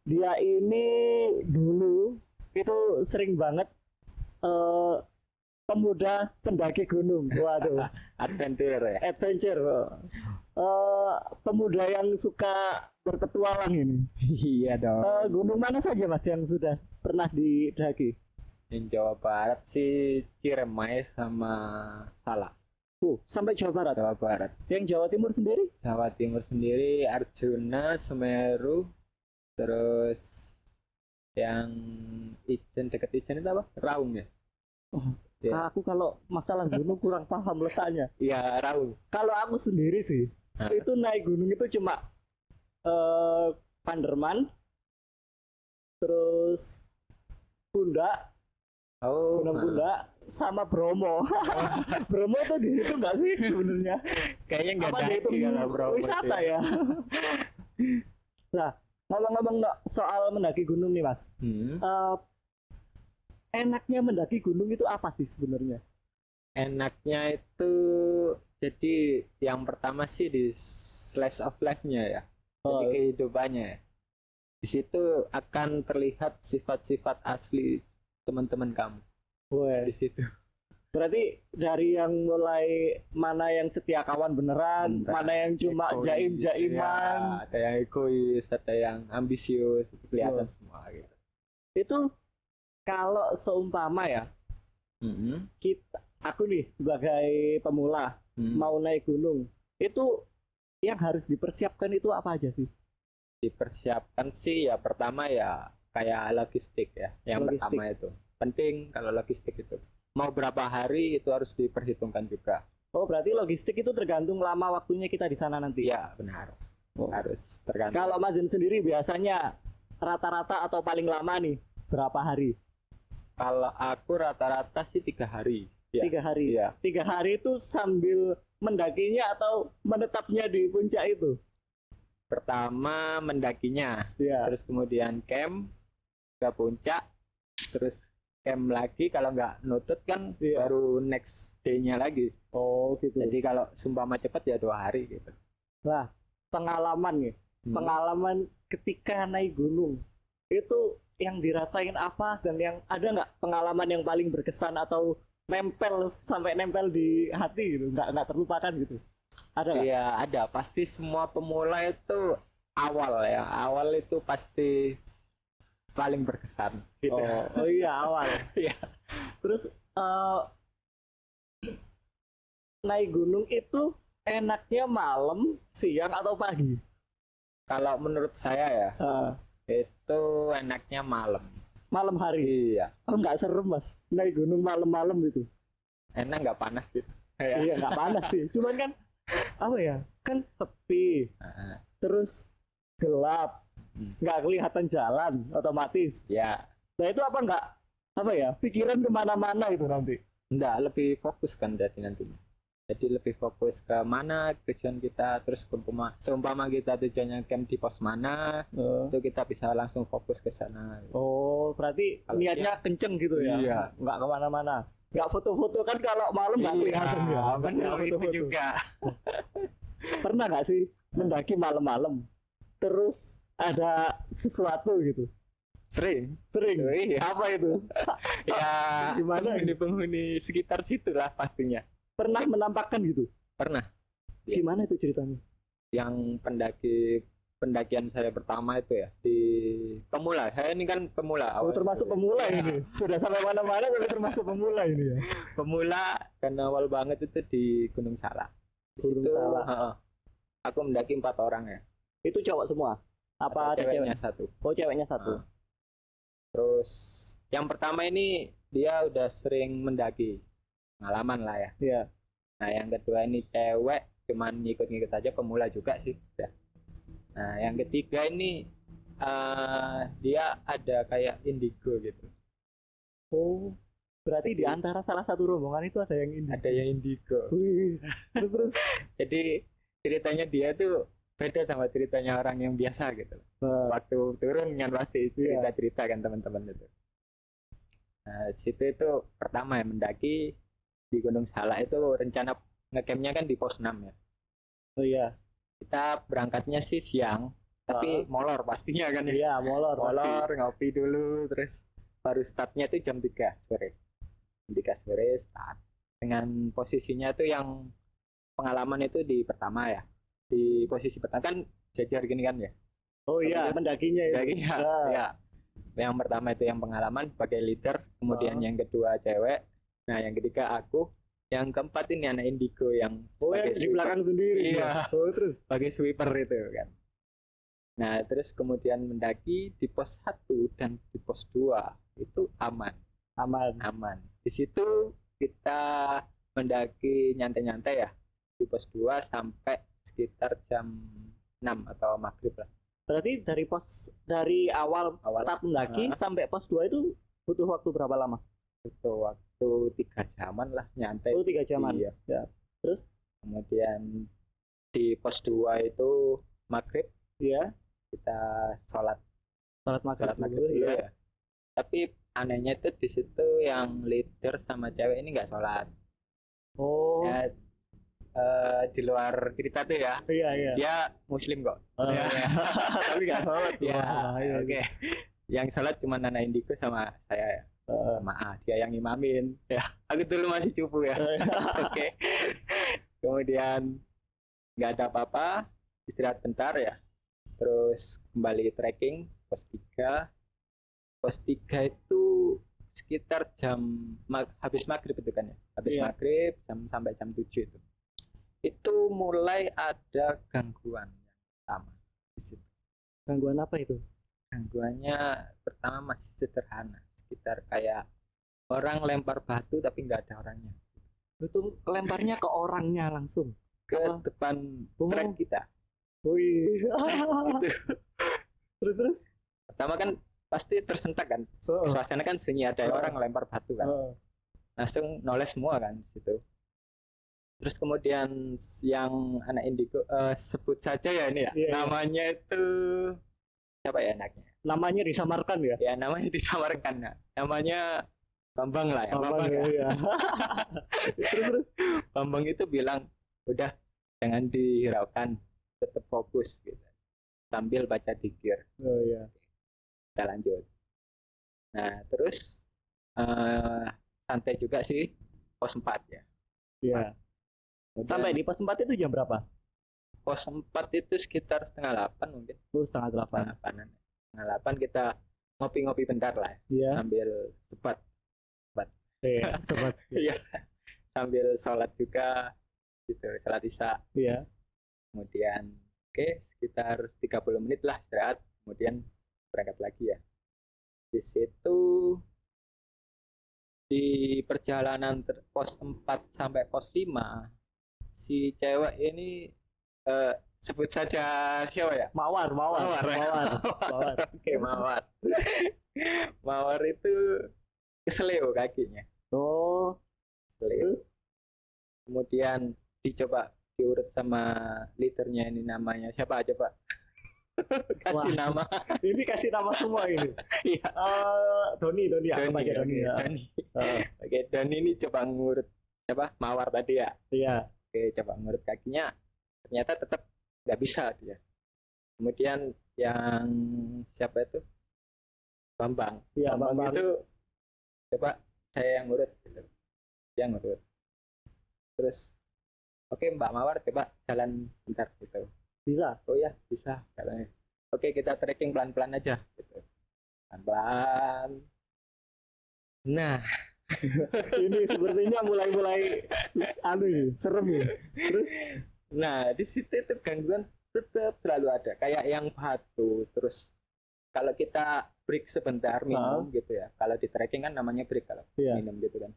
Dia ini dulu itu sering banget eh, pemuda pendaki gunung. Waduh, Adventure ya. adventure. Pemuda yang suka berpetualang ini. Iya dong. Gunung mana saja Mas yang sudah pernah didaki? Yang Jawa Barat sih Ciremai sama Salak. Sampai Jawa Barat. Jawa Barat. Yang Jawa Timur sendiri? Jawa Timur sendiri Arjuna, Semeru, terus yang Ijen deket Ijen itu apa? Raung ya? Oh, Ya. aku kalau masalah gunung kurang paham letaknya. Iya, Raung. Kalau aku sendiri sih, Nah, itu naik gunung itu cuma eh, Panderman, terus Pundak, oh, Gunung Pundak, sama Bromo. Bromo tuh dihitung nggak sih sebenarnya? kayaknya nggak Apa daki dihitung kalau Bromo wisata sih. ya? Nah, ngomong-ngomong soal mendaki gunung nih Mas, Hmm. enaknya mendaki gunung itu apa sih sebenarnya? Enaknya itu jadi yang pertama sih di slice of life-nya ya. Jadi Oh, kehidupannya ya. Di situ akan terlihat sifat-sifat asli teman-teman kamu di wes. situ. Berarti dari yang mulai mana yang setia kawan beneran, Beneran. mana yang cuma Egois, jaim-jaiman, ya, ada yang egois, ada yang ambisius, itu kelihatan oh, semua gitu. itu kalau seumpama ya, Mm-mm. aku nih sebagai pemula Mm. mau naik gunung, itu yang harus dipersiapkan itu apa aja sih? Dipersiapkan sih ya pertama ya kayak logistik ya. Yang Logistik. pertama itu penting kalau logistik itu. Mau berapa hari itu harus diperhitungkan juga. Oh, berarti logistik itu tergantung lama waktunya kita di sana nanti. Iya, benar. Oh. Harus tergantung. Kalau Mas Zen sendiri biasanya rata-rata atau paling lama nih berapa hari? Kalau aku rata-rata sih 3 hari. Ya. 3 hari. Iya. 3 hari itu sambil mendakinya atau menetapnya di puncak itu? Pertama mendakinya, Ya. terus kemudian camp ke puncak, terus camp lagi kalau nggak nutut kan Iya. baru next day-nya lagi. Oh gitu. Jadi kalau sumpama cepet ya 2 hari gitu. Nah, pengalaman nih. Pengalaman ketika naik gunung itu yang dirasain apa dan yang ada nggak pengalaman yang paling berkesan atau nempel sampai nempel di hati gitu, nggak terlupakan gitu. Ada nggak? Iya ada, pasti semua pemula itu awal ya, awal itu pasti paling berkesan gitu. Oh iya awal. Iya. Terus naik gunung itu enaknya malam, siang atau pagi? Kalau menurut saya ya, Eh, itu enaknya malam. malam hari. Iya, Oh nggak serem mas, naik gunung malam-malam gitu. enak nggak panas gitu. Ya. Iya nggak panas sih, cuman kan apa ya, kan sepi, Heeh. terus gelap, Hmm. nggak kelihatan jalan otomatis. Ya, Nah itu apa nggak apa ya, pikiran kemana-mana itu nanti. enggak lebih fokus kan jadi nantinya. Jadi lebih fokus ke mana tujuan kita, terus seumpama kita tujuannya camp di pos mana, Eh, itu kita bisa langsung fokus ke sana. Oh berarti Kalau niatnya kenceng gitu ya? Iya. Nggak kemana-mana. Nggak foto-foto kan kalau malam nggak kelihatan ya. Iya, benar Nggak itu foto-foto. juga. Pernah nggak sih mendaki malam-malam? Terus ada sesuatu gitu? Sering. Sering. Oh, iya. Apa itu? Ya, Gimana? penghuni sekitar situlah pastinya. Pernah menampakkan gitu? Pernah. Iya. Gimana itu ceritanya? Yang pendakian saya pertama itu ya di pemula. Saya ini kan pemula. Oh awal termasuk itu. pemula Ya, ini. Sudah sampai mana-mana tapi termasuk pemula ini ya. pemula dan awal banget itu di Gunung Salak. Di Gunung situ, Salak. aku mendaki 4 orang ya. Itu cowok semua? Apa ada Ceweknya cewek? satu. Oh ceweknya satu. Terus yang pertama ini dia udah sering mendaki, pengalaman lah ya. Iya. Nah yang kedua ini cewek, cuman ngikut-ngikut aja, pemula juga sih. Udah. Nah yang ketiga ini dia ada kayak indigo gitu. Oh berarti di antara salah satu rombongan itu ada yang ini. Ada yang indigo. Wih. Terus Jadi ceritanya dia tuh beda sama ceritanya orang yang biasa gitu. Waktu turun kan pasti cerita-cerita kan teman-teman itu. Nah, situ itu pertama ya mendaki di Gunung Salak itu rencana ngecampnya kan di pos 6 ya. oh iya. Kita berangkatnya sih siang, tapi molor pastinya kan ya. Iya, molor pasti. Molor, ngopi dulu, terus baru startnya tuh jam 3 sore. Jam 3 sore start. Dengan posisinya tuh yang pengalaman itu di pertama ya. Di posisi pertama kan jajar gini kan ya. Oh iya, mendakinya ya. Mendakinya, ya. Yang pertama itu yang pengalaman sebagai leader, kemudian yang kedua cewek, nah yang ketiga aku, yang keempat ini anak indigo yang yang di belakang sendiri. Iya. Oh, terus sebagai sweeper itu kan. Nah, terus kemudian mendaki di pos 1 dan di pos 2 itu aman. Aman. Di situ kita mendaki nyantai-nyantai ya. Di pos 2 sampai sekitar jam 6 atau maghrib lah. Berarti dari awal start mendaki sampai pos 2 itu butuh waktu berapa lama? Butuh waktu 3 jaman lah nyantai. Oh, 3 jaman. Iya. Ya. Terus kemudian di pos 2 itu maghrib. Iya. Kita sholat maghrib dulu ya. Tapi anehnya itu di situ yang leader sama cewek ini nggak sholat. Oh. Ya, di luar cerita tuh ya. Iya. Dia muslim kok. Ya. Tapi nggak sholat. Ya. Oke. Yang sholat cuma anak indigo sama saya ya. Sama A. Dia yang imamin. Ya. Aku dulu masih cupu ya. Oke. Kemudian nggak ada apa-apa. Istirahat bentar ya. Terus kembali trekking pos 3. Pos 3 itu sekitar habis maghrib itu kan ya. Habis maghrib sampai jam 7 itu. Itu mulai ada gangguan yang pertama di situ. Gangguan apa itu? Gangguannya pertama masih sederhana, sekitar kayak orang lempar batu tapi nggak ada orangnya. Itu lemparnya ke orangnya langsung ke depan trek kita. Wih. Gitu. Terus pertama kan pasti tersentak kan. Suasana kan sunyi, ada orang lempar batu kan. Langsung noleh semua kan di situ. Terus kemudian yang anak indigo sebut saja ya ini ya. Namanya itu siapa ya anaknya? Namanya disamarkan ya? Ya, namanya disamarkan. Nah. Namanya Bambang lah ya. Bambang ya. Terus Bambang itu bilang, udah jangan dihiraukan, tetap fokus gitu. Sambil baca dzikir. Oh iya. Kita lanjut. Nah, terus santai juga sih pos 4 ya. Iya. Sampai di pos 4 itu jam berapa? Pos 4 itu sekitar 7:30 mungkin. 7:30. 7:30 kita ngopi-ngopi bentar lah. Iya. Sambil sebat. Iya, sebat. Iya. Sambil sholat juga gitu, sholat isya. Iya. Kemudian sekitar 30 menit lah istirahat, kemudian berangkat lagi ya. Di situ di perjalanan pos 4 sampai pos 5 si cewek ini sebut saja siapa ya? Mawar. Oke, Mawar. Mawar itu keseleo kakinya. Oh, keseleo. Kemudian dicoba diurut sama leadernya ini, namanya siapa aja Pak? Kasih nama. Ini kasih nama semua ini. Iya. Doni ya. Doni. Oke, Doni ini coba ngurut siapa? Mawar tadi ya. Iya. Oke, coba ngurut kakinya. Ternyata tetap nggak bisa dia. Kemudian yang siapa itu? Bambang. Iya, Bambang itu coba saya yang ngurut gitu. Dia ngurut. Terus oke, Mbak Mawar coba jalan bentar gitu. Bisa? Oh ya, bisa katanya. Oke, kita trekking pelan-pelan aja gitu. Pelan-pelan. Nah, ini sepertinya mulai serem ya. Terus nah, di situ itu gangguan tetap selalu ada. Kayak yang batu, terus kalau kita break sebentar minum gitu ya. Kalau di trekking kan namanya break kalau minum gitu kan.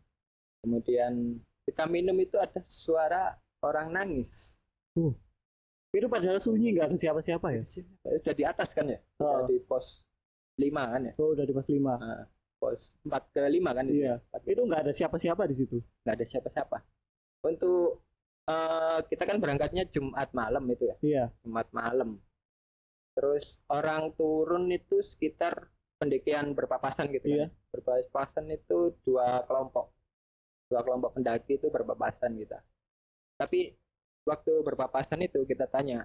Kemudian kita minum itu ada suara orang nangis. Itu padahal sunyi, nggak ada siapa-siapa ya? Udah di atas kan ya? Udah di pos 5 kan ya? Oh, udah di pos 5. Nah, pos 4 ke 5 kan itu. Iya. Itu nggak ada siapa-siapa di situ. Nggak ada siapa-siapa. Untuk kita kan berangkatnya Jumat malam itu ya? Iya. Jumat malam. Terus orang turun itu sekitar pendakian berpapasan gitu kan? Berpapasan itu 2 kelompok. 2 kelompok pendaki itu berpapasan kita. Tapi waktu berpapasan itu kita tanya,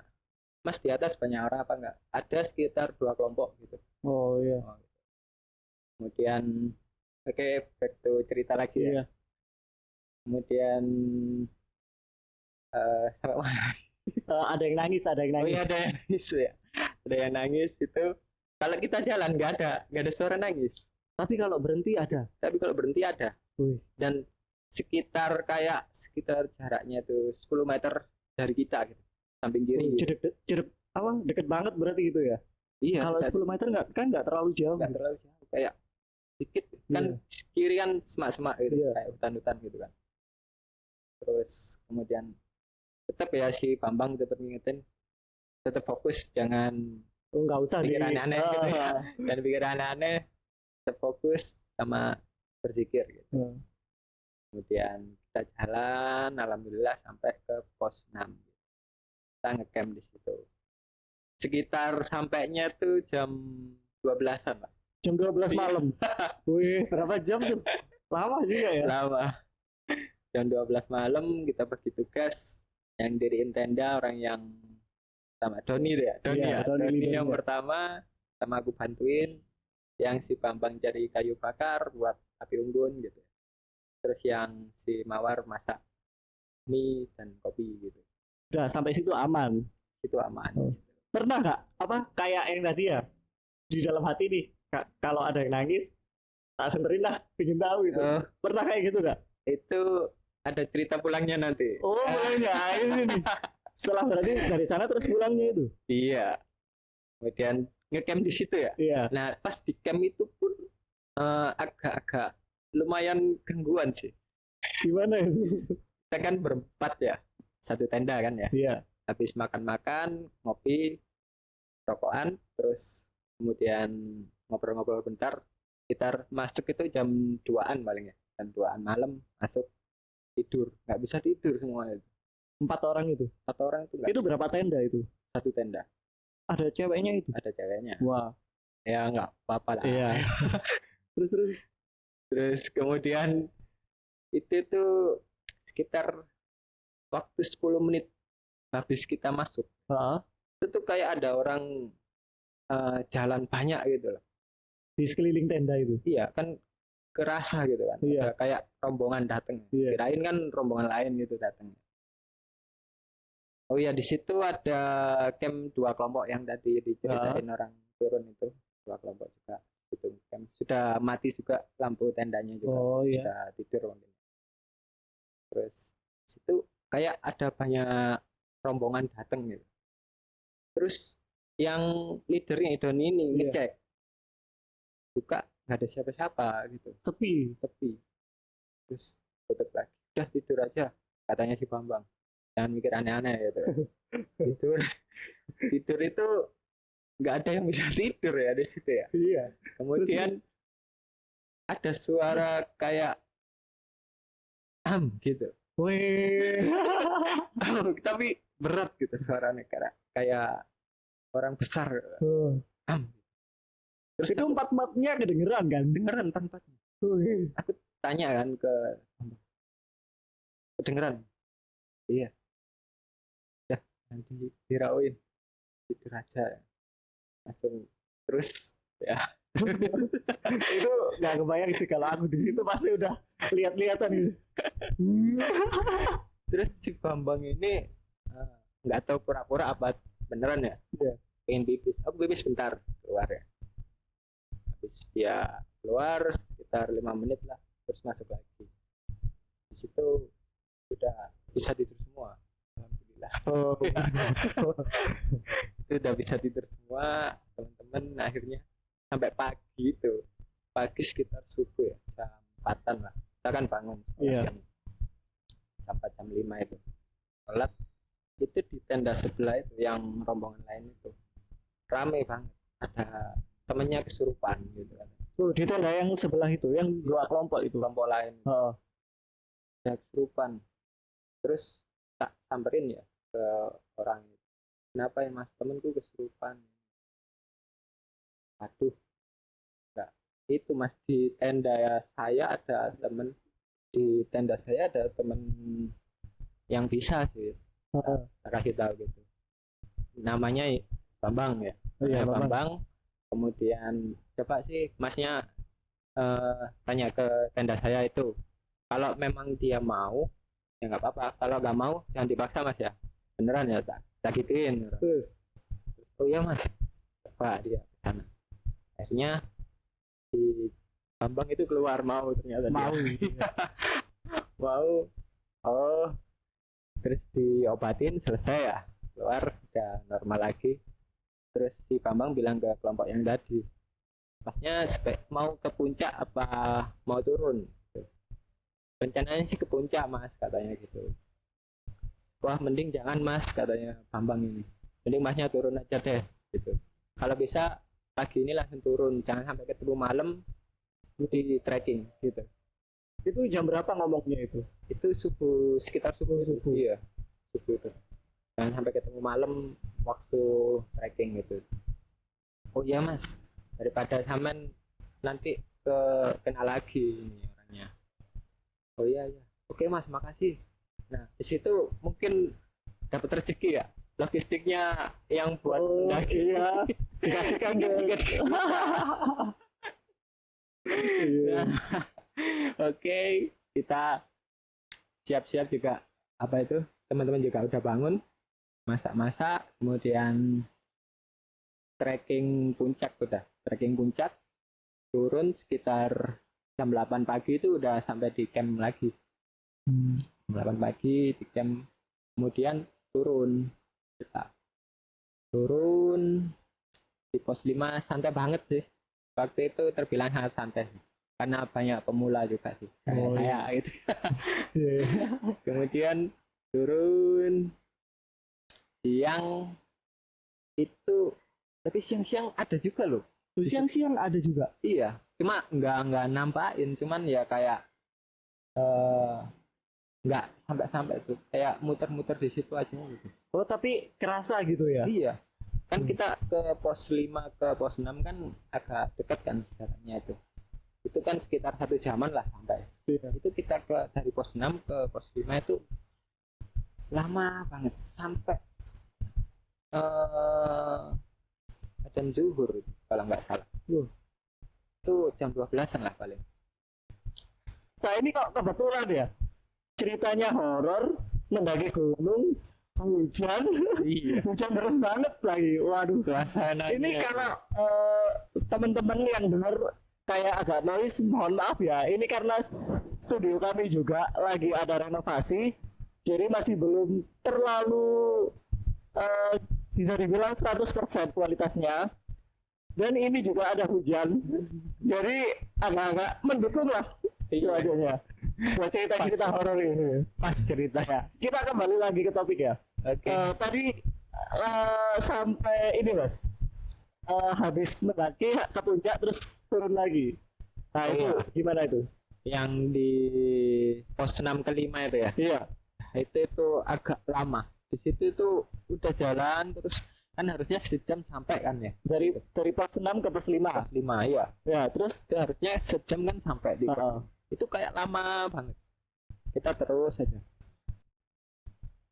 Mas di atas banyak orang apa enggak? Ada sekitar 2 kelompok gitu. Oh iya. Kemudian oke, back to cerita lagi ya. Iya. Kemudian sampai mana? Ada yang nangis, ada yang Oh nangis. iya, ada yang nangis ya. Ada yang nangis itu. Kalau kita jalan nggak ada suara nangis. Tapi kalau berhenti ada. Tapi kalau berhenti ada. Wih. Dan sekitar jaraknya itu 10 meter dari kita gitu. Samping kiri. Jedek, apa? Deket banget berarti gitu ya. Iya. Kalau 10 meter nggak terlalu jauh. Nggak terlalu jauh. Kayak dikit kan kiri kan semak-semak gitu, kayak hutan-hutan gitu kan. Terus kemudian tetap ya si Bambang tetap ngingetin, tetap fokus, jangan nggak usah pikir aneh-aneh gitu ya. Dan pikir aneh-aneh, tetap fokus sama berzikir gitu. Kemudian kita jalan, alhamdulillah sampai ke pos 6. Kita ngecamp di situ. Sekitar sampainya tuh jam 12-an lah. Jam 12 malam. Wih, berapa jam tuh? Lama juga ya? Lama. Jam 12 malam kita bagi tugas. Yang diriin tenda orang yang sama Doni deh ya. Doni yang pertama sama aku bantuin. Yang si Bambang cari kayu bakar buat api unggun gitu. Terus yang si Mawar masak mie dan kopi gitu. Udah sampai situ aman. Situ aman. Pernah nggak apa kayak yang tadi ya di dalam hati nih kalau ada yang nangis tak senterin lah, ingin tahu gitu. Pernah kayak gitu nggak? Itu ada cerita pulangnya nanti. Oh, pulangnya ini nih. Setelah berarti dari sana terus pulangnya itu. Iya. Kemudian ngecamp di situ ya. Iya. Nah pas di camp itu pun agak-agak lumayan gangguan sih. Gimana itu? Kita kan berempat ya, satu tenda kan ya. Iya. Habis makan-makan, ngopi, rokokan, terus kemudian ngobrol-ngobrol bentar. Sekitar masuk itu jam 2-an paling ya. Jam 2-an malam masuk tidur. Nggak bisa tidur semua itu. 4 orang itu? 4 orang itu nggak. Itu berapa tenda itu? 1 tenda. Ada ceweknya itu? Ada ceweknya. Wah. Ya nggak apa-apa lah. Iya. Terus kemudian itu tuh sekitar waktu 10 menit habis kita masuk. Itu tuh kayak ada orang jalan banyak gitu loh. Di sekeliling tenda itu? Iya, kan kerasa gitu kan. Iya. Ada kayak rombongan datang. Iya. Kirain kan rombongan lain gitu datang. Oh iya, di situ ada camp 2 kelompok yang tadi diceritain orang turun itu. 2 kelompok juga itu camp. Sudah mati juga lampu tendanya juga. Oh iya. Sudah tidur mungkin. Terus situ kayak ada banyak rombongan datang gitu. Terus yang leadernya Doni ini ngecek, buka nggak ada siapa-siapa gitu, sepi. Terus tutup lagi, udah tidur aja katanya si Bambang, jangan mikir aneh-aneh gitu. tidur itu nggak ada yang bisa tidur ya di situ ya. Iya. Kemudian ada suara kayak gitu. Wih. Tapi berat gitu suaranya, kayak orang besar. Terus itu 4-4-nya kedengeran kan? Dengeran 4-4-nya. Aku tanya kan ke kedengeran. Iya. Ya, nanti dirauin. Tidur aja. Langsung terus ya. Itu nggak kebayang sih kalau aku di situ pasti udah lihat-lihatan gitu. Terus si Bambang ini nggak tahu pura-pura apa beneran ya. Pengen pipis. Aku pipis bentar keluar ya. Habis dia keluar sekitar 5 menit lah, terus masuk lagi. Di situ udah bisa tidur semua, alhamdulillah. Itu udah bisa tidur semua teman-teman. Akhirnya sampai pagi itu, pagi sekitar subuh ya, jam 4-an lah kita kan bangun sampai jam 5 itu sholat. Itu di tenda sebelah itu yang rombongan lain itu rame banget, ada temennya kesurupan gitu kan. Di tenda yang sebelah itu, yang 2 kelompok itu, kelompok lain ada kesurupan. Terus tak samperin ya ke orang itu, kenapa ya mas, temenku kesurupan. Aduh, enggak, itu mas di tenda ya saya ada temen, di tenda saya ada temen yang bisa sih, tak kasih tahu gitu. namanya Bambang ya. Oh iya, Bambang. Bambang. Kemudian coba sih masnya tanya ke tenda saya itu. Kalau memang dia mau, ya nggak apa-apa. Kalau nggak mau, jangan dipaksa mas ya. Beneran ya, tak gituin. Terus Oh iya mas, coba dia ke sana. Akhirnya si Bambang itu keluar mau ternyata mau dia. gitu ya. Mau. Oh, terus diobatin selesai ya. Keluar udah normal lagi. Terus si Bambang bilang ke kelompok yang tadi, masnya mau ke puncak apa mau turun? Rencananya sih ke puncak mas katanya gitu. Wah mending jangan mas katanya Bambang ini. Mending masnya turun aja deh gitu. Kalau bisa pagi ini langsung turun, jangan sampai ketemu malam di trekking gitu. Itu jam berapa ngomongnya itu? Itu subuh, sekitar subuh. Subuh. Iya, subuh itu. Jangan sampai ketemu malam waktu trekking gitu. Oh iya mas, daripada saman nanti kena lagi ini orangnya. Oh iya ya, oke mas, makasih. Nah di situ mungkin dapat rezeki ya, logistiknya yang buat mendaki. Iya, dikasihkan ke iya. Nah, oke, kita siap-siap juga apa itu, teman-teman juga udah bangun, masak-masak, kemudian trekking puncak turun sekitar jam 8 pagi itu udah sampai di camp lagi. Jam 8 pagi di camp, kemudian turun kita turun di pos 5 santai banget sih. Waktu itu terbilang sangat santai karena banyak pemula juga sih. Saya itu. Kemudian turun siang itu, tapi siang-siang ada juga loh. Siang-siang ada juga. Iya, cuma nggak nampain, cuman ya kayak nggak sampai tuh, kayak muter-muter di situ aja gitu. Oh, tapi kerasa gitu ya? Iya, kan kita ke pos 5 ke pos 6 kan agak dekat kan jaraknya itu kan sekitar 1 jaman lah sampai. Iya. Itu kita dari pos 6 ke pos 5 itu lama banget sampai adzan zuhur kalau nggak salah. Itu jam 12-an lah paling. Saya ini kok kebetulan ya, ceritanya horor, mendaki gunung, hujan, Iya. hujan deras banget lagi. Waduh, Suasana ini karena teman-teman yang dengar kayak agak noise, mohon maaf ya. Ini karena studio kami juga lagi ada renovasi, jadi masih belum terlalu bisa dibilang 100% kualitasnya. Dan ini juga ada hujan, jadi agak-agak mendukung lah cuacanya buat cerita-cerita horor ini. Pas ceritanya. Kita kembali lagi ke topik ya. Oke. Tadi sampai ini mas, habis mendaki ke puncak terus turun lagi. Nah itu gimana itu? Yang di pos 6 ke 5 itu ya. Iya. Itu agak lama. Di situ itu udah jalan terus kan harusnya sejam sampai kan ya. Dari pos 6 ke pos 5. Pos 5 ya. Ya, terus Itu harusnya sejam kan sampai di pos. Itu kayak lama banget. Kita terus aja.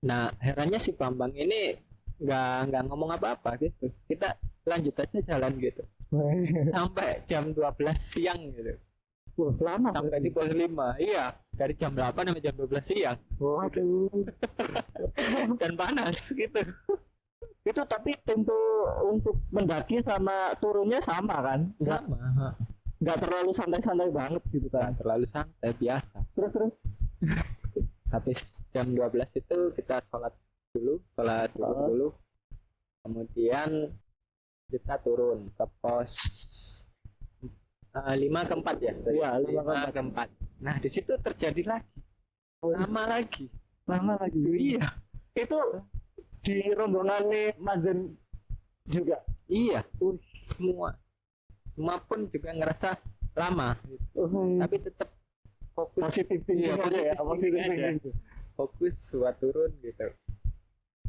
Nah, herannya si Bambang ini nggak ngomong apa-apa gitu. Kita lanjut aja jalan gitu. Sampai jam 12 siang gitu. Wah, lama Sampai di pos 5. Iya, dari jam 8 sampai jam 12 siang. Waduh. Dan panas gitu. Itu tapi tempo untuk mendaki sama turunnya sama kan? Sama. Nggak terlalu santai-santai banget gitu kan? Nggak terlalu santai, biasa. Terus Habis jam 12 itu kita sholat dulu. Kemudian kita turun ke pos 5 ke 4 ya. Iya, 5 ke 4. Nah, di situ terjadi lagi. Lama lagi. Iya. Itu di rombongan nih Mazen juga. Iya. Semua pun juga ngerasa lama. Tapi tetap fokus. Positif thinking aja ya. Positif thinking. Fokus buat turun gitu.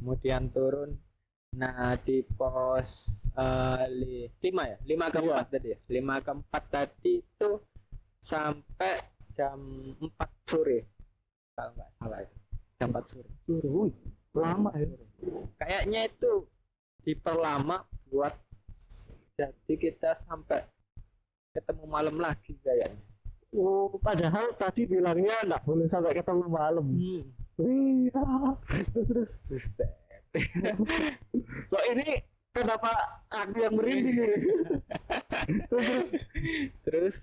Kemudian turun. Nah di pos 5 ya, 5 ke 4 tadi ya. 5 ke 4 tadi itu sampai jam 4 sore kalau nggak salah itu. Jam 4 sore. Lama ya. Kayaknya itu diperlama buat jadi kita sampai ketemu malam lagi kayaknya. Oh, padahal tadi bilangnya nggak boleh sampai ketemu malam. Wih, terus. Buset. So ini kenapa aku yang merinding nih? terus. Terus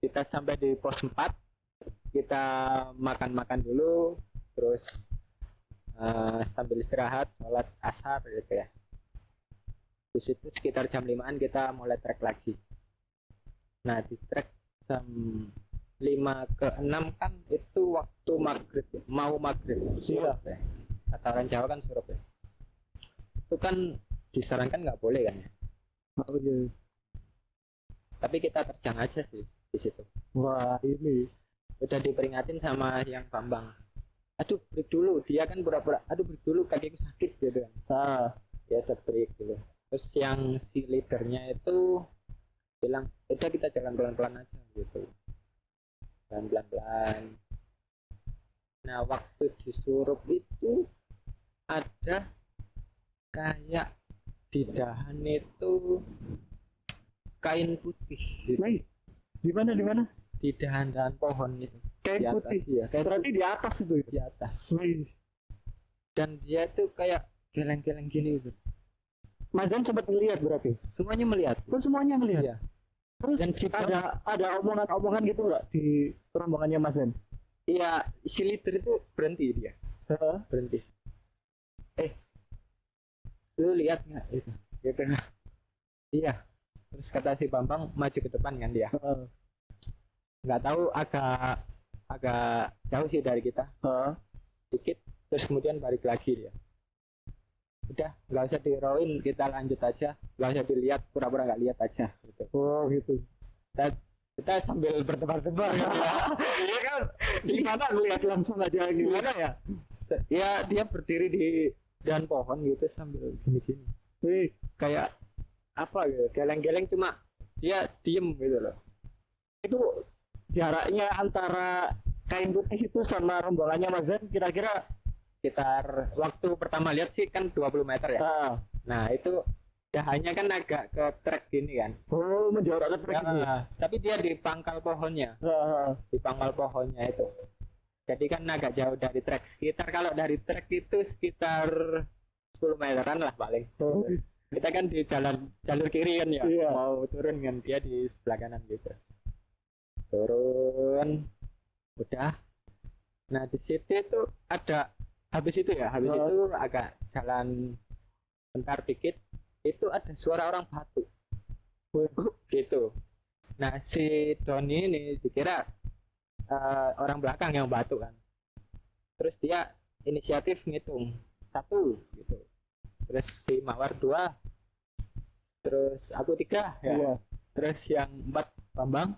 kita sampai di pos 4, kita makan-makan dulu, terus sambil istirahat, sholat asar gitu ya. Di situ sekitar jam 5-an kita mulai trek lagi. Nah di trek jam 5 ke 6 kan itu waktu maghrib, mau maghrib. Surup ya. Kata orang Jawa kan surup ya. Itu kan disarankan nggak boleh kan ya. Oh, iya. Tapi kita terjang aja sih di situ. Wah ini. Udah diperingatin sama yang Bambang. Aduh break dulu. Dia kan pura-pura. Aduh break dulu, kakiku sakit gitu kan. Ya udah break gitu. Terus yang si leadernya itu bilang, udah kita jalan pelan-pelan aja gitu. Jalan pelan-pelan. Nah waktu disurup itu ada kayak di dahan itu kain putih gitu. Wih, di mana? Di dahan-dahan pohon itu. Kain Di atas, putih. ya, kain Berarti di atas itu. di atas. Wih. Dan dia tuh kayak geleng-geleng gini gitu. Mazan sempat melihat berarti. Semuanya melihat. Kan semuanya melihat. Iya. Terus Dan si ada omongan-omongan gitu nggak di rombongannya Mazan? Iya, si leader itu berhenti dia. Berhenti. Lu lihat nggak itu? Gitu. Iya. Terus kata si Bambang maju ke depan kan dia. Nggak tahu agak jauh sih dari kita. Dikit. Terus kemudian balik lagi dia. Udah, nggak usah diroin, kita lanjut aja. Nggak usah dilihat, pura-pura nggak lihat aja. Gitu. Oh gitu. Kita sambil bertebar-tebar ya. Iya kan? Gimana ngelihat langsung aja gimana ya? Ya dia berdiri di dahan pohon gitu sambil gini-gini. Wih, Kayak apa gitu, geleng-geleng, cuma dia diem gitu loh. itu jaraknya antara kain putih itu sama rombongannya Mazan kira-kira Sekitar waktu pertama lihat sih kan 20 meter ya. Nah itu dahannya kan agak ke trek gini kan. oh menjorok ke trek itu. Tapi dia di pangkal pohonnya. Di pangkal pohonnya itu. Jadi kan agak jauh dari trek. Sekitar kalau dari trek itu sekitar 10 meteran lah paling. Kita kan di jalur kiri kan ya. Iya. Mau turun kan, dia di sebelah kanan gitu. Turun. Udah. Nah di situ itu ada habis itu agak jalan bentar dikit, itu ada suara orang batuk gitu. Nah si Doni ini dikira orang belakang yang batuk kan, terus dia inisiatif ngitung 1 gitu, terus si Mawar 2, terus aku 3 ya. Iya. Terus yang 4 Bambang,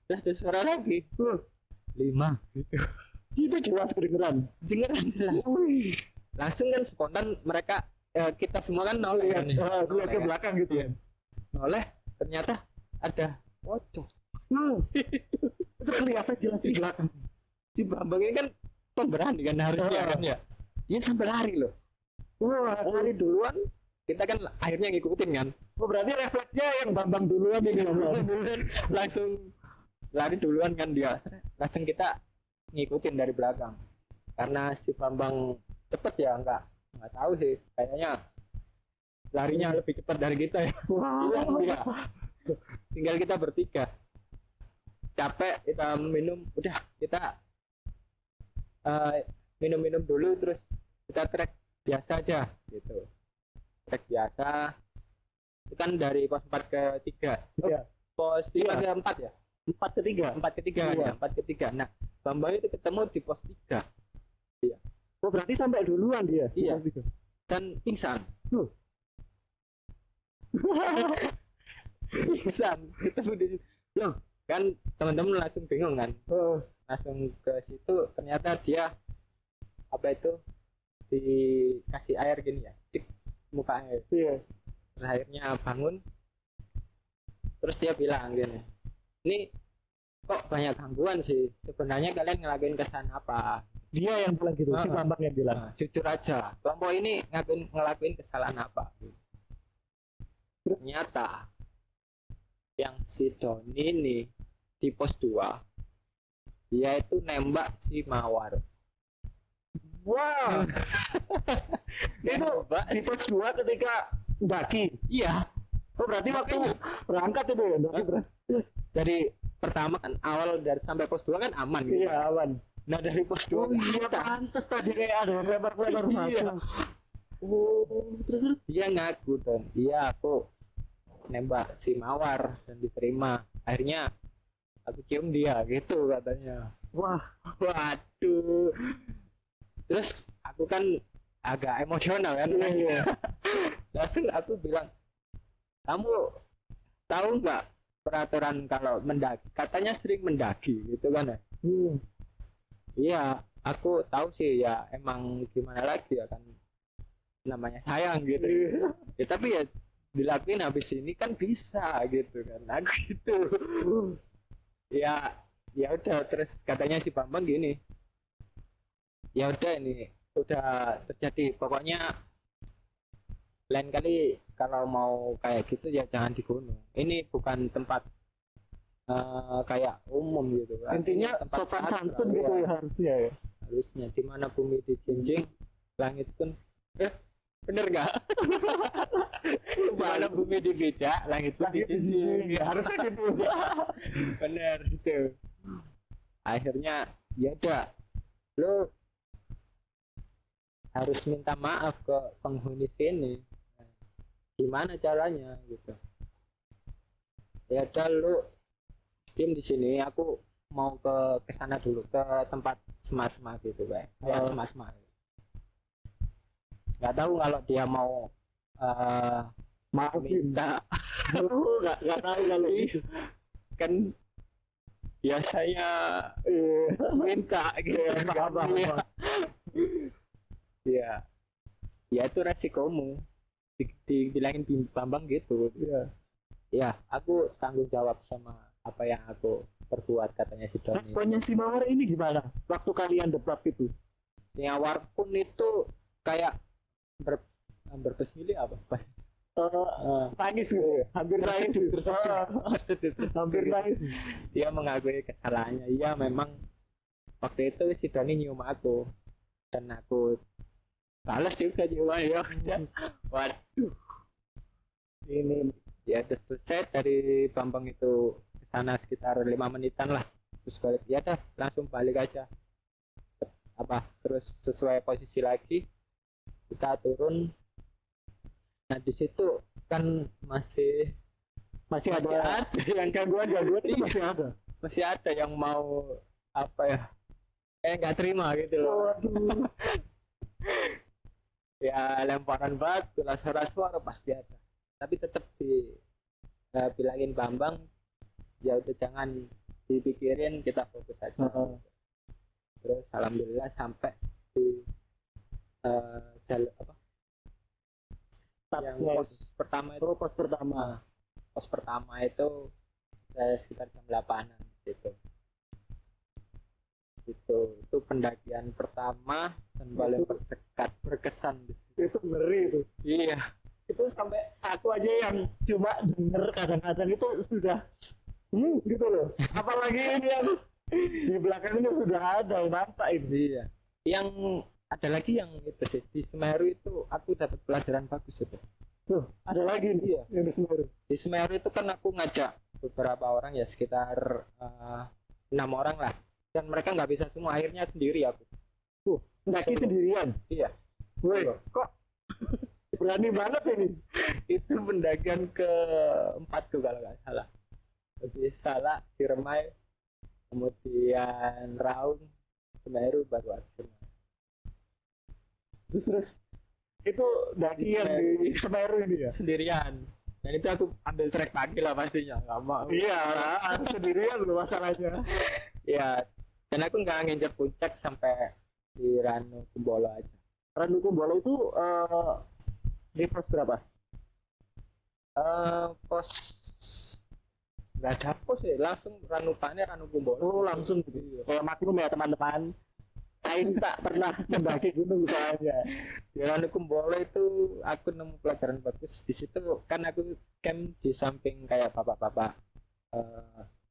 terus ada suara lagi 5 gitu. Itu jelas kedengeran. Dengeran jelas. Langsung kan spontan mereka kita semua kan noleh kan. Lihat ke belakang gitu ya. Noleh, ternyata ada pocong. Itu kelihatan jelas di belakang. Si Bambang ini kan pemberani kan harusnya kan ya. Dia sampai lari loh. Wah, Lari duluan. Kita kan akhirnya ngikutin kan. berarti refleksnya yang Bambang duluan ini. Langsung lari duluan kan dia. Langsung kita ngikutin dari belakang. Karena si Bambang cepet ya, nggak tahu sih, kayaknya larinya lebih cepat dari kita ya. Wow. Iya. Tinggal kita bertiga. Capek, kita minum, udah kita minum-minum dulu, terus kita trek biasa aja gitu. Trek biasa. Itu kan dari pos 4 ke 3. Iya. Pos 5 ke 4 ya? 4 ke 3. 4 ke 3 Iya. ya, 4 ke 3. Nah, Bambang itu ketemu di pos 3. Iya. Oh, berarti sampai duluan dia. Iya. Dan pingsan. Pingsan. Ketemu di loh, kan teman-teman langsung bingung kan. Langsung ke situ, ternyata dia apa itu dikasih air gini ya, cek mukanya. Iya. Terus akhirnya bangun. Terus dia bilang gini, ini kok banyak gangguan sih, sebenarnya kalian ngelakuin kesan apa? Dia yang bilang gitu, si Heeh. Bambang yang bilang. Nah, jujur aja, kelompok ini ngelakuin kesalahan apa? Terus? Ternyata yang si Doni ini di pos 2 dia itu nembak si Mawar. Wah, itu Nembak di pos 2 ketika daki. iya. Oh, berarti waktu Makanya. berangkat itu ya, daki Dari pertama kan awal dari sampai pos 2 kan aman gitu. Iya, aman. Nah dari pos 2 Oh iya, pantes tadi kayak ada yang lempar-lempar Iya. batu. Oh, terus Dia ngaku dong, iya aku nembak si Mawar dan diterima. Akhirnya aku cium dia gitu katanya. wah, Waduh. Terus aku kan agak emosional kan. iya. Langsung aku bilang, kamu tahu nggak peraturan kalau mendaki? Katanya sering mendaki gitu kan ya. Hmm. Iya, aku tahu sih ya, emang gimana lagi ya kan, namanya sayang gitu. Iya. Ya, tapi ya dilakuin habis ini kan bisa gitu kan. Aku gitu. Ya ya udah, terus katanya si Bambang gini. Ya udah, ini udah terjadi, pokoknya lain kali kalau mau kayak gitu ya jangan di gunung. Ini bukan tempat kayak umum gitu kan. Intinya Ini tempat sopan sakral, santun gitu ya harusnya ya. harusnya di mana bumi dijinjing, langit pun bener nggak? Mana bumi dipijak, langit pun dijinjing. Ya, harusnya gitu. Bener itu. Akhirnya ya udah, lo harus minta maaf ke penghuni sini. Gimana caranya gitu? Ya udah, lo diem di sini, aku mau ke sana dulu, ke tempat sema-sema gitu, kayak sema-sema. Nggak tahu kalau dia mau Maafin. minta. Nggak tahu kalau gitu. Kan biasanya Iya. minta gitu. Apa-apa. Iya. Ya, ya itu resikomu. Dibilangin Bambang gitu. Iya. Ya, aku tanggung jawab sama apa yang aku perbuat, katanya si Doni. Responnya si Mawar ini gimana? Waktu kalian debat itu? Nyawar pun itu kayak berbesmili apa? Nangis gitu ya? Hampir nangis. Tersedih. Hampir nangis. Dia mengakui kesalahannya. Iya, memang waktu itu si Doni nyium aku dan aku balas juga ciuman. Ya udah, waduh, Ini ya udah selesai. Dari Bambang itu ke sana sekitar 5 menitan lah, terus balik. Ya udah, langsung balik aja, terus sesuai posisi lagi kita turun. Nah di situ kan masih ada yang gangguan itu iya, masih ada yang mau apa ya, nggak terima gitu loh. Waduh. Ya lemparan batu lah, suara pasti ada, tapi tetap bilangin Bambang, ya udah jangan dipikirin, kita fokus aja. Terus alhamdulillah sampai di jalur apa yang pos pertama itu sekitar jam 8-an itu pendakian pertama dan paling berkesan itu ngeri itu. Iya, itu sampai aku aja yang cuma denger kadang-kadang itu sudah gitu loh, apalagi ini yang di belakangnya sudah ada nampak ini. Iya, yang ada lagi yang itu sih di Semeru itu aku dapat pelajaran bagus itu. Ada lagi nih. Iya, yang di Semeru. Di Semeru itu kan aku ngajak beberapa orang, ya sekitar 6 orang lah, dan mereka nggak bisa semua, akhirnya sendiri aku. Mendaki sendirian. Iya. Woi, kok berani banget ini. Itu pendakian ke-4 tuh kalau nggak salah. Lebih salah Ciremai, kemudian Raung, Semeru, baru aku Semeru. Terus itu daki yang di Semeru ini ya sendirian, dan itu aku ambil trek pagi lah pastinya, nggak mau. Iya, sendirian loh masalahnya. Ya, dan aku nggak ngincer puncak sampai di Ranu Kumbolo aja. Ranu Kumbolo itu di pos berapa? Pos nggak ada pos ya, langsung Ranu Pane, Ranu Kumbolo. Langsung gitu. Kayak maklum ya teman-teman. Aing tak pernah mendaki gunung soalnya. Di Ranukumbolo itu aku nemu pelajaran bagus. Di situ kan aku camp di samping kayak bapak-bapak,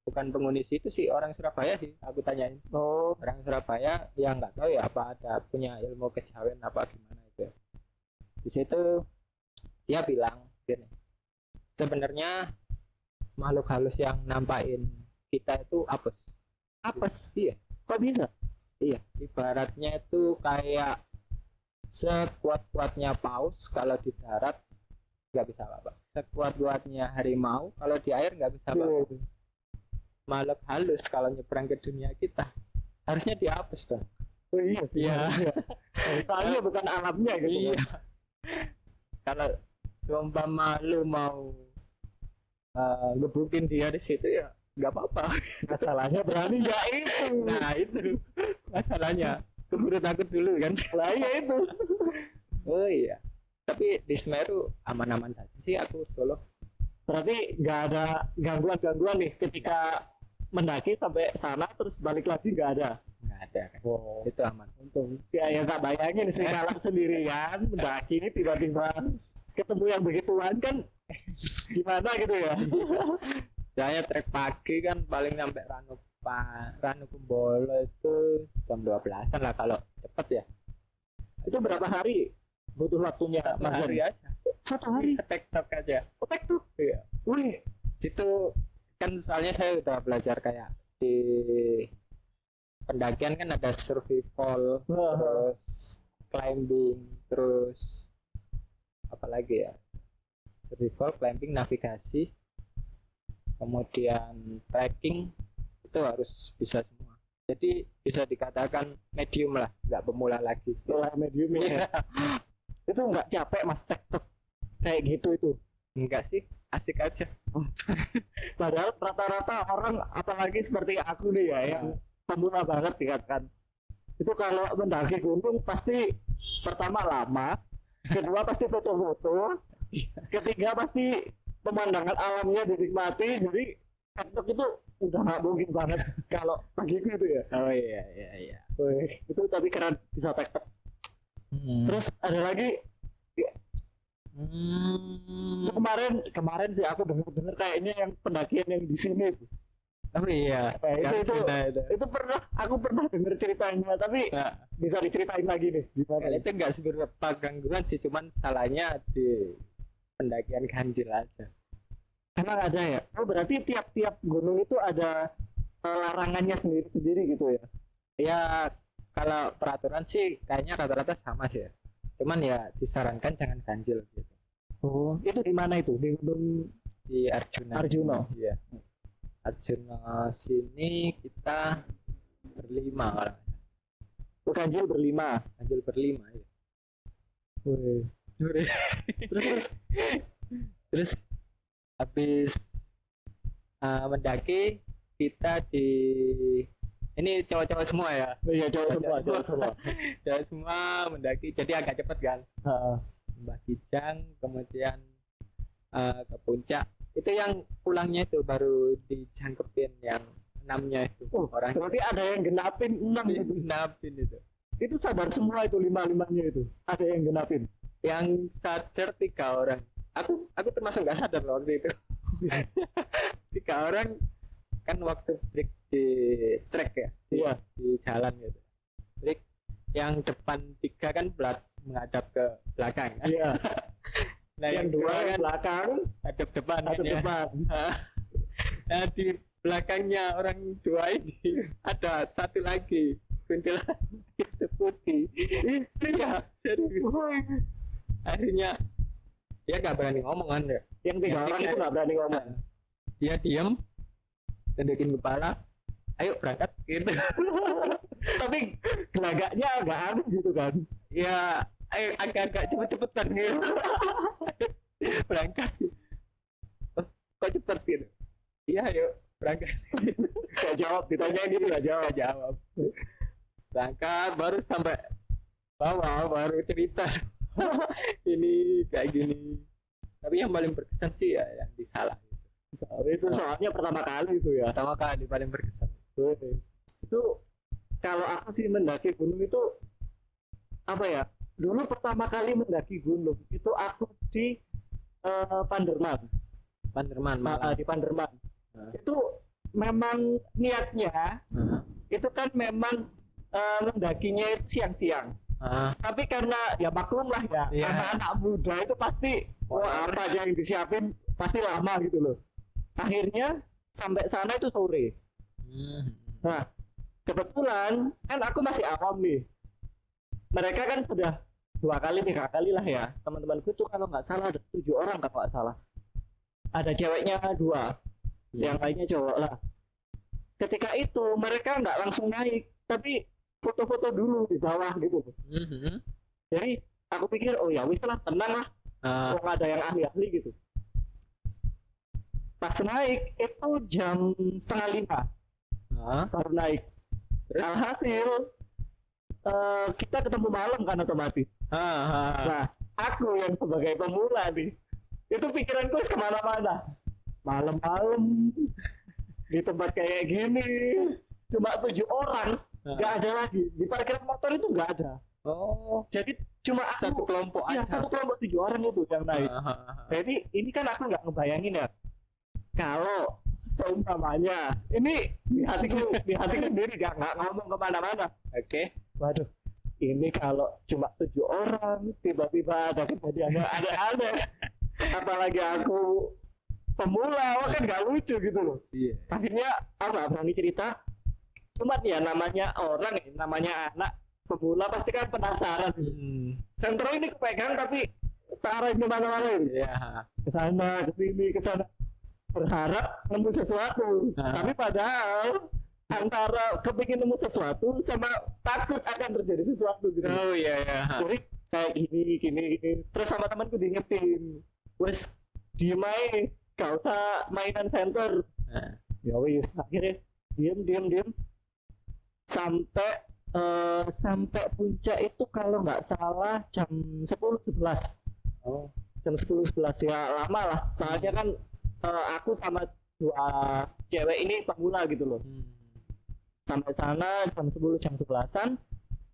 bukan penghuni situ sih, orang Surabaya sih. Aku tanyain Oh, orang Surabaya yang nggak tahu ya apa ada punya ilmu kejawen apa gimana itu. Di situ dia bilang gini, sebenarnya makhluk halus yang nampakin kita itu apes. apes. Iya, Kok bisa? iya. Ibaratnya itu kayak sekuat-kuatnya paus kalau di darat nggak bisa apa-apa. Sekuat-kuatnya harimau kalau di air nggak bisa apa-apa. Makhluk halus kalau nyebrang ke dunia kita harusnya dihapus dong. Oh iya sih. Iya. Soalnya bukan alamnya gitu. Iya. Kalau seumpama lu mau ngebukin dia di situ ya nggak apa-apa. Masalahnya berani ya itu. Nah itu masalahnya. Keburu takut dulu kan. Lah iya itu. Oh iya. Tapi di Semeru aman-aman saja sih aku solo. Berarti nggak ada gangguan-gangguan nih ketika mendaki sampai sana terus balik lagi nggak ada. Nggak ada kan. Wow. Itu aman. Untung. Ya tak bayangin sih kalau sendirian mendaki ini tiba-tiba ketemu yang begituan kan gimana gitu ya. Saya trek pagi kan paling sampai Ranukumbolo itu jam 12-an lah kalau cepet ya. Itu berapa hari butuh waktunya Satu Mas hari Jan? aja. Satu hari. TikTok aja. Otek tuh. Iya. Wih. Situ kan soalnya saya udah belajar kayak di pendakian kan ada survival, terus climbing, terus apa lagi ya? Survival, climbing, navigasi, kemudian trekking itu harus bisa semua. Jadi bisa dikatakan medium lah, nggak pemula lagi. Mulai medium ya. Itu nggak capek Mas TikTok kayak gitu itu. Enggak sih, asik aja. Padahal rata-rata orang apalagi seperti aku nih ya yang pemula banget dikatakan. Itu kalau mendaki gunung pasti pertama lama, kedua pasti foto-foto, ketiga pasti pemandangan alamnya dinikmati. Jadi TikTok itu udah nggak mungkin banget kalau bagiku itu ya. Oh iya iya iya. Wih, itu tapi keren bisa TikTok. Terus ada lagi itu kemarin sih aku dengar kayaknya yang pendakian yang di sini tuh. Oh iya. Nah, itu itu aku pernah dengar ceritanya tapi nah, bisa diceritain lagi nih gimana? itu enggak seberapa gangguan sih, cuman salahnya di pendakian ganjil aja. Emang ada ya? Oh berarti tiap-tiap gunung itu ada larangannya sendiri-sendiri gitu ya? Ya kalau peraturan sih kayaknya rata-rata sama sih ya. Cuman ya disarankan jangan ganjil gitu. Oh itu di mana itu? Di gunung Di Arjuna. Arjuna. Iya. Arjuna sini kita berlima orang. Ganjil berlima. Ganjil berlima ya. Wih. Terus Terus habis mendaki kita di ini cowok-cowok semua ya. iya cowok semua. Cowok semua mendaki jadi agak cepet kan. Mbah Kijang kemudian ke puncak. Itu yang pulangnya itu baru dijangkepin yang 6-nya itu. Orang Berarti ada yang genapin 6 itu. genapin itu. Itu sadar semua itu 5-5-nya itu. Ada yang genapin. Yang sadar 3 orang. Aku termasuk nggak sadar waktu itu. 3 orang kan waktu break di trek ya. Iya. Di jalan gitu. Break yang depan 3 kan menghadap ke belakang kan. Iya. Nah yang 2 kan belakang, hadap depan. hadap depan. Nah di belakangnya orang 2 ini ada satu lagi kuntilanak itu putih. Iya serius. Akhirnya dia nggak berani ngomong kan ya. Yang 3 orang itu nggak berani ngomong. Dia diam, tunjukin kepala, ayo berangkat gitu. Tapi gelagaknya agak aneh gitu kan. Ya ayo agak-agak cepet-cepetan gitu. Berangkat. Oh, kok cepet gitu? Iya ayo berangkat. Gak jawab, ditanyain gitu gak jawab. Jawab. Berangkat baru sampai bawah baru cerita. Ini kayak gini. Tapi yang paling berkesan sih ya yang di Salah Itu soalnya pertama kali itu ya. pertama kali paling berkesan. Itu kalau aku sih mendaki gunung itu apa ya? Dulu pertama kali mendaki gunung itu aku di Panderman. Panderman malah. Di Panderman. Nah. Itu memang niatnya Nah. itu kan memang mendakinya itu siang-siang. Ah, Tapi karena ya maklum lah ya, Iya. anak-anak muda itu pasti wah apa aja yang disiapin pasti lama gitu loh. Akhirnya sampai sana itu sore. hmm. Nah, kebetulan kan aku masih awam nih. Mereka kan sudah 2 kali 3 kali lah ya. Teman-temanku tuh kalau nggak salah ada 7 orang kalau nggak salah. Ada ceweknya 2, Ya. yang lainnya cowok lah. Ketika itu mereka nggak langsung naik, tapi foto-foto dulu di bawah gitu. Mhm. Jadi aku pikir oh ya wis lah tenang lah, Ah, nggak ada yang ahli-ahli gitu. Pas naik itu jam 4:30 ah. baru naik. Terus? Alhasil kita ketemu malam kan otomatis. Ah, ah. Nah, aku yang sebagai pemula nih, itu pikiranku kemana-mana. Malam-malam di tempat kayak gini, cuma 7 orang, nggak ada lagi. Di parkiran motor itu nggak ada. Oh, Jadi cuma satu aku, kelompok iya aja. satu kelompok 7 orang itu yang naik. Ah, ah, ah. Jadi ini kan aku nggak ngebayangin ya. Kalau seumpamanya, ini di hatiku sendiri nggak ngomong kemana-mana. Oke. Waduh, ini kalau cuma 7 orang, tiba-tiba ada kejadian yang aneh-aneh. Apalagi aku pemula, wah kan nggak lucu gitu loh. Iya. Akhirnya aku nggak berani cerita. Cuma ya namanya orang, ya, namanya anak pemula pasti kan penasaran. Sentro ini kepegang tapi tak di mana-mana ini. Iya. Ke sana, ke sini, ke sana. Berharap nemu sesuatu. Ah. Tapi padahal antara kepingin nemu sesuatu sama takut akan terjadi sesuatu gitu. Oh iya ya. Jadi kayak gini. Terus sama temanku diingetin, wes diem aja, gak usah mainan center. Nah. Ya wis, akhirnya diem sampai puncak itu kalau nggak salah jam 10-11. Oh. Jam 10-11 ya lama lah. Soalnya kan aku sama 2 cewek ini pemula gitu loh. Sampai sana jam 10 jam 11-an,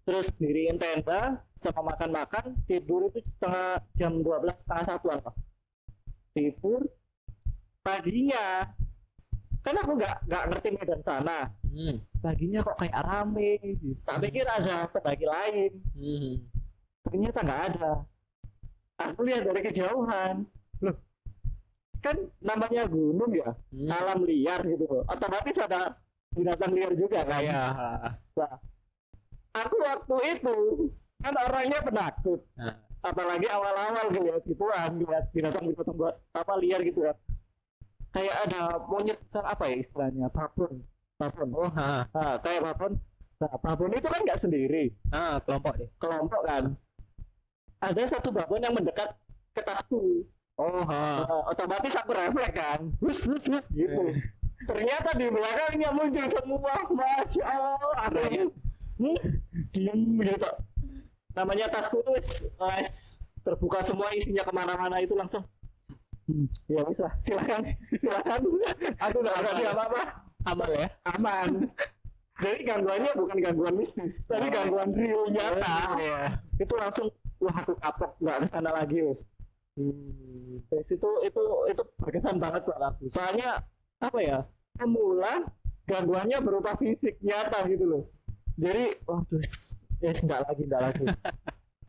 terus diriin tenda sama makan-makan, tidur itu jam 12 setengah 1-an lah. Tidur paginya kan aku nggak ngerti medan sana. Paginya kok kayak rame gitu. Tak pikir ada pendaki lain, ternyata nggak ada. Aku lihat dari kejauhan, loh kan namanya gunung ya, alam liar gitu loh, otomatis ada binatang liar juga kan. Iya. Nah, aku waktu itu kan orangnya penakut, Nah. apalagi awal-awal ngeliat gituan, ngeliat binatang buat apa liar gitu ya. Kayak ada monyet apa ya istilahnya, babon. Oh, ha. Nah, kayak babon. Nah, babon itu kan nggak sendiri, Ah, kelompok deh. kelompok kan. Ada satu babon yang mendekat ke tasku. Oh, ha. Otomatis aku refleks kan, hus gitu. Ternyata di belakangnya muncul semua, masya Allah. Aku diem gitu. Namanya tasku tuh wes terbuka semua, isinya kemana-mana itu langsung. Ya wis lah, silakan. Aku nggak berani apa-apa, Aman ya? aman. Jadi gangguannya bukan gangguan mistis, tapi gangguan real nyata. Iya. Itu langsung wah aku kapok, nggak kesana lagi wes. Terus itu berkesan banget buat aku. Soalnya apa ya? Pemula gangguannya berupa fisik nyata gitu loh. Jadi waduh, enggak lagi.